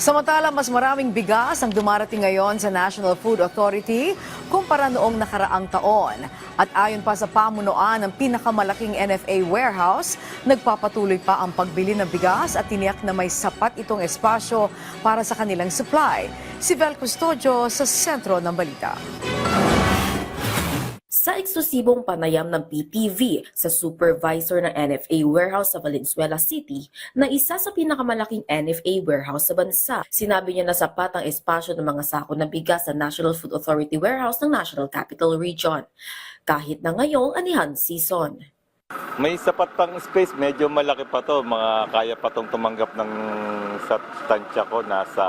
Samantala, mas maraming bigas ang dumarating ngayon sa National Food Authority kumpara noong nakaraang taon. At ayon pa sa pamunuan ng pinakamalaking NFA warehouse, nagpapatuloy pa ang pagbili ng bigas at tiniyak na may sapat itong espasyo para sa kanilang supply. Si Vel Custodio sa sentro ng balita. Sa eksklusibong panayam ng PTV sa supervisor ng NFA warehouse sa Valenzuela City na isa sa pinakamalaking NFA warehouse sa bansa, sinabi niya na sapat ang espasyo ng mga sako ng bigas sa National Food Authority warehouse ng National Capital Region, kahit na ngayong anihan season. May sapat pang space, medyo malaki pa to, mga kaya pa tong tumanggap ng sa tansya ko, nasa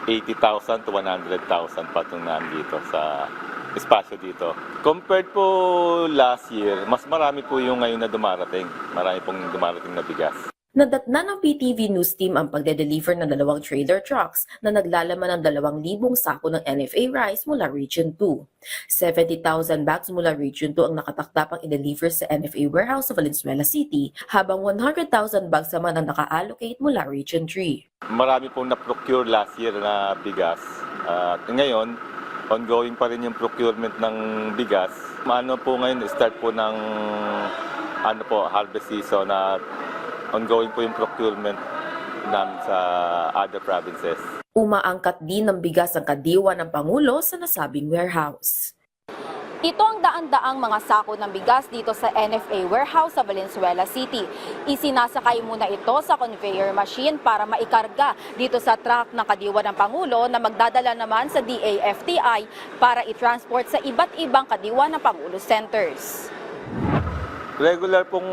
80,000 to 100,000 pa itong nandito sa espasyo dito. Compared po last year, mas marami po yung ngayon na dumarating. Marami pong dumarating na bigas. Nadatna ng PTV News Team ang pagde-deliver ng 2 trailer trucks na naglalaman ng 2,000 sako ng NFA rice mula Region 2. 70,000 bags mula Region 2 ang nakatakda pang i-deliver sa NFA warehouse sa Valenzuela City, habang 100,000 bags naman ang naka-allocate mula Region 3. Marami pong na-procure last year na bigas. At ngayon, ongoing pa rin yung procurement ng bigas. Ano po ngayon, start po ng harvest season na ongoing po yung procurement namin sa other provinces. Umaangkat din ng bigas ang kadiwa ng Pangulo sa nasabing warehouse. Ito ang daan-daang mga sako ng bigas dito sa NFA warehouse sa Valenzuela City. Isinasakay muna ito sa conveyor machine para maikarga dito sa truck ng kadiwa ng Pangulo na magdadala naman sa DAFTI para i-transport sa iba't ibang kadiwa ng Pangulo centers. Regular pong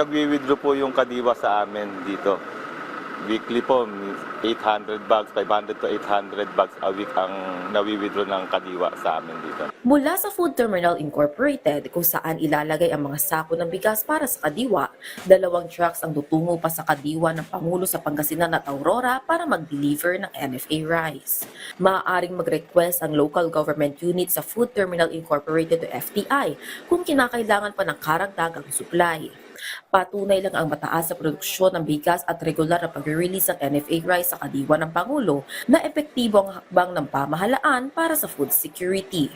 nagwi-withdraw po yung kadiwa sa amin dito. Weekly po, 800 bags, 500 to 800 bags a week ang nawi-withdraw ng kadiwa sa amin dito. Mula sa Food Terminal Incorporated, kung saan ilalagay ang mga sako ng bigas para sa kadiwa, 2 trucks ang tutungo pa sa kadiwa ng Pangulo sa Pangasinan at Aurora para mag-deliver ng NFA rice. Maaaring mag-request ang local government unit sa Food Terminal Incorporated o FTI kung kinakailangan pa ng karagdagang supply. Patunay lang ang mataas sa produksyon ng bigas at regular na pag-release ng NFA rice sa kadiwa ng Pangulo na epektibo ang hakbang ng pamahalaan para sa food security.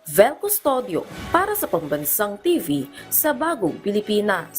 Vel Custodio para sa Pambansang TV sa Bagong Pilipinas.